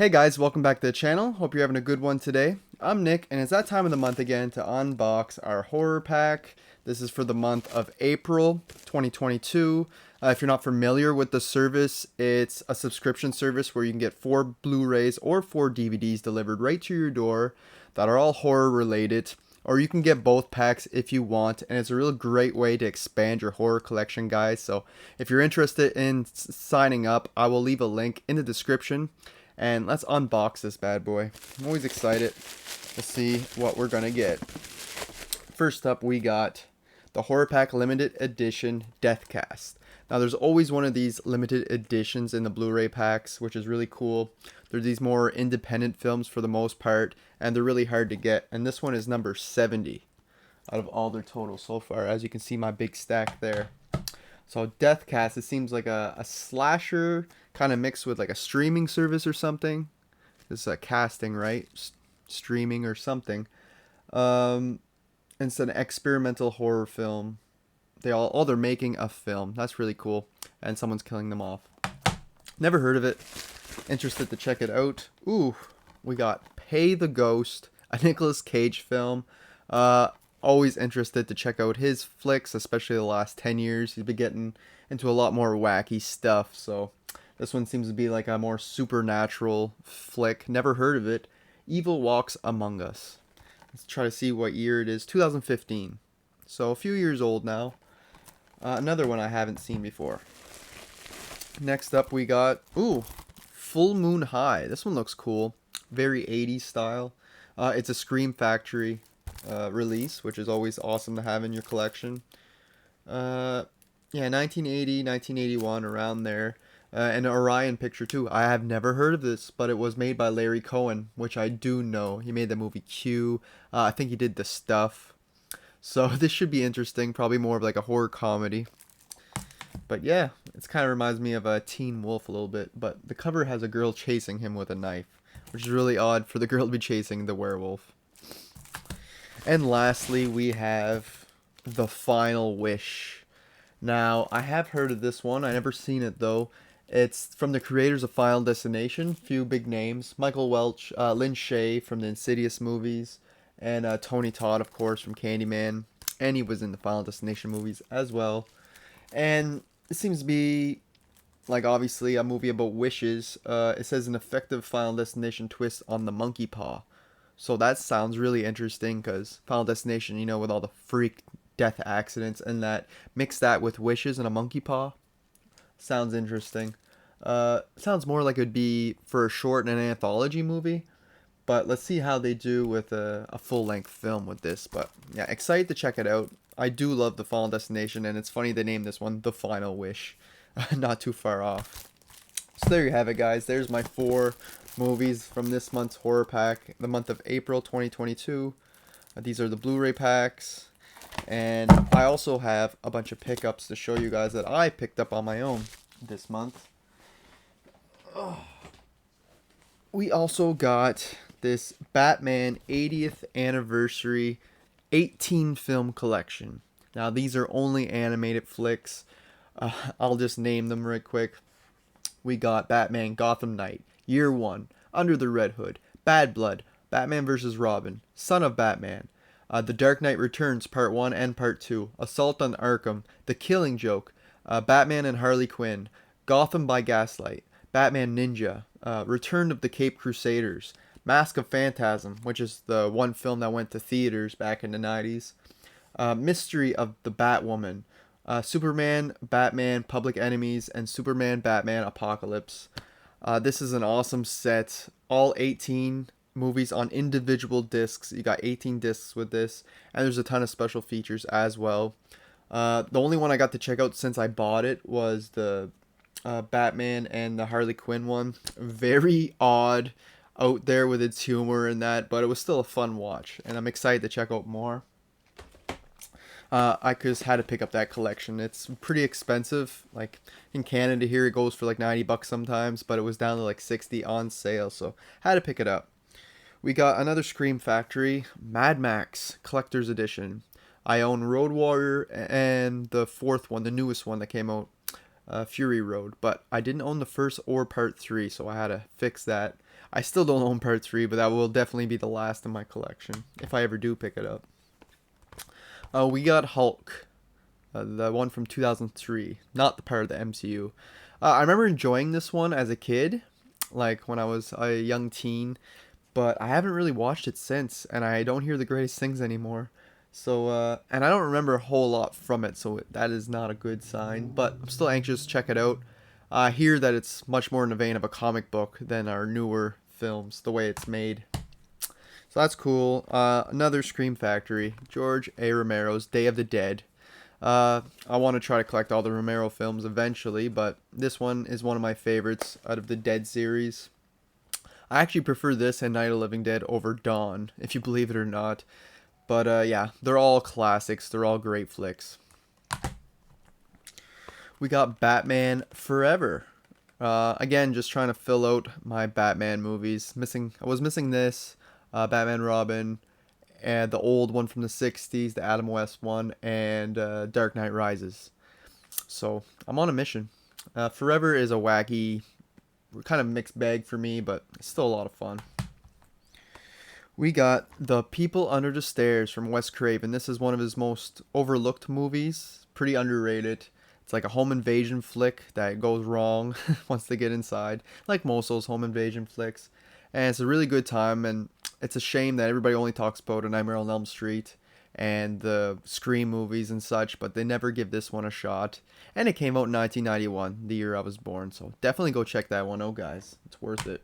Hey guys, welcome back to the channel. Hope you're having a good one today. I'm Nick, and it's that time of the month again to unbox our horror pack. This is for the month of April 2022. If you're not familiar with the service, it's a subscription service where you can get 4 Blu-rays or 4 DVDs delivered right to your door that are all horror related. Or you can get both packs if you want, and it's a real great way to expand your horror collection, guys. So if you're interested in signing up, I will leave a link in the description. And let's unbox this bad boy. I'm always excited to see what we're gonna get. First up, we got the Horror Pack Limited Edition Deathcast. Now, there's always one of these limited editions in the Blu-ray packs, which is really cool. They're these more independent films for the most part, and they're really hard to get. And this one is number 70 out of all their totals so far, as you can see my big stack there. So Deathcast, it seems like a slasher kind of mixed with like a streaming service or something. This is a casting, right? Streaming or something. It's an experimental horror film. They're making a film. That's really cool. And someone's killing them off. Never heard of it. Interested to check it out. Ooh, we got Pay the Ghost, a Nicolas Cage film. Always interested to check out his flicks, especially the last 10 years. He's been getting into a lot more wacky stuff, so this one seems to be like a more supernatural flick. Never heard of it. Evil Walks Among Us. Let's try to see what year it is. 2015. So a few years old now. Another one I haven't seen before. Next up we got, Full Moon High. This one looks cool. Very 80s style. It's a Scream Factory release, which is always awesome to have in your collection. Yeah, 1980, 1981, around there. An Orion picture too. I have never heard of this, but it was made by Larry Cohen, which I do know. He made the movie Q. I think he did The Stuff. So this should be interesting. Probably more of like a horror comedy. But yeah, it kind of reminds me of a Teen Wolf a little bit. But the cover has a girl chasing him with a knife, which is really odd for the girl to be chasing the werewolf. And lastly, we have The Final Wish. Now, I have heard of this one. I never seen it though. It's from the creators of Final Destination. Few big names: Michael Welch, Lynn Shay from the Insidious movies, and Tony Todd, of course, from Candyman. And he was in the Final Destination movies as well. And it seems to be, like, obviously a movie about wishes. It says an effective Final Destination twist on the monkey paw. So that sounds really interesting, because Final Destination, you know, with all the freak death accidents and that, mix that with wishes and a monkey paw. Sounds interesting. Sounds more like it would be for a short and an anthology movie. But let's see how they do with a full-length film with this. But yeah, excited to check it out. I do love the Final Destination, and it's funny they named this one The Final Wish. Not too far off. So there you have it, guys. There's my 4 movies from this month's horror pack, the month of April 2022. These are the Blu-ray packs, and I also have a bunch of pickups to show you guys that I picked up on my own this month. We also got this Batman 80th anniversary 18 film collection. Now these are only animated flicks. I'll just name them right quick. We got Batman Gotham Knight, Year 1, Under the Red Hood, Bad Blood, Batman vs. Robin, Son of Batman, The Dark Knight Returns Part 1 and Part 2, Assault on Arkham, The Killing Joke, Batman and Harley Quinn, Gotham by Gaslight, Batman Ninja, Return of the Caped Crusaders, Mask of Phantasm, which is the one film that went to theaters back in the 90s, Mystery of the Batwoman, Superman, Batman, Public Enemies, and Superman, Batman, Apocalypse. This is an awesome set. All 18 movies on individual discs. You got 18 discs with this, and there's a ton of special features as well. The only one I got to check out since I bought it was the Batman and the Harley Quinn one. Very odd, out there with its humor and that, but it was still a fun watch, and I'm excited to check out more. I just had to pick up that collection. It's pretty expensive. Like in Canada here, it goes for like $90 sometimes, but it was down to like 60 on sale, so had to pick it up. We got another Scream Factory, Mad Max Collector's Edition. I own Road Warrior and the 4th one, the newest one that came out, Fury Road, but I didn't own the first or part 3, so I had to fix that. I still don't own part 3, but that will definitely be the last in my collection if I ever do pick it up. We got Hulk, the one from 2003, not the part of the MCU. I remember enjoying this one as a kid, like when I was a young teen, but I haven't really watched it since, and I don't hear the greatest things anymore. So, and I don't remember a whole lot from it, so that is not a good sign, but I'm still anxious to check it out. I hear that it's much more in the vein of a comic book than our newer films, the way it's made. So that's cool. Another Scream Factory, George A. Romero's Day of the Dead. I want to try to collect all the Romero films eventually, but this one is one of my favorites out of the Dead series. I actually prefer this and Night of the Living Dead over Dawn, if you believe it or not. But yeah, they're all classics. They're all great flicks. We got Batman Forever. Again, just trying to fill out my Batman movies. I was missing this, Batman Robin, and the old one from the 60s, the Adam West one, and Dark Knight Rises. So I'm on a mission. Forever is a wacky, kind of mixed bag for me, but it's still a lot of fun. We got The People Under the Stairs from Wes Craven. This is one of his most overlooked movies. Pretty underrated. It's like a home invasion flick that goes wrong once they get inside, like most of those home invasion flicks. And it's a really good time, and it's a shame that everybody only talks about A Nightmare on Elm Street and the Scream movies and such, but they never give this one a shot. And it came out in 1991, the year I was born, so definitely go check that one out, guys. It's worth it.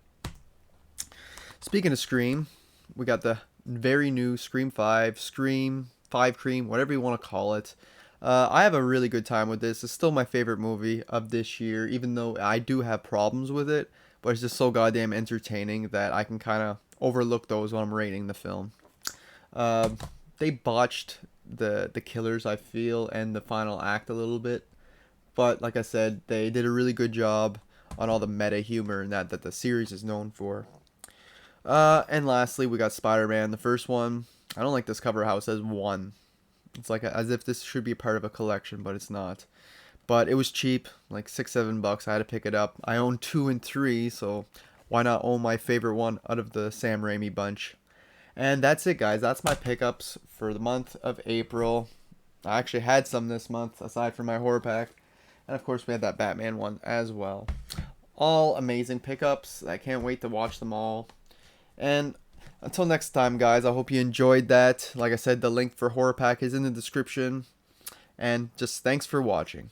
Speaking of Scream, we got the very new Scream 5, Scream 5 Cream, whatever you want to call it. I have a really good time with this. It's still my favorite movie of this year, even though I do have problems with it. But it's just so goddamn entertaining that I can kind of overlook those when I'm rating the film. They botched the killers, I feel, and the final act a little bit. But like I said, they did a really good job on all the meta humor and that the series is known for. And lastly, we got Spider-Man, the first one. I don't like this cover how it says 1. It's like as if this should be part of a collection, but it's not. But it was cheap, like $6-7. I had to pick it up. I own 2 and 3, so why not own my favorite one out of the Sam Raimi bunch? And that's it, guys. That's my pickups for the month of April. I actually had some this month, aside from my horror pack. And of course, we had that Batman one as well. All amazing pickups. I can't wait to watch them all. And until next time, guys, I hope you enjoyed that. Like I said, the link for horror pack is in the description. And just thanks for watching.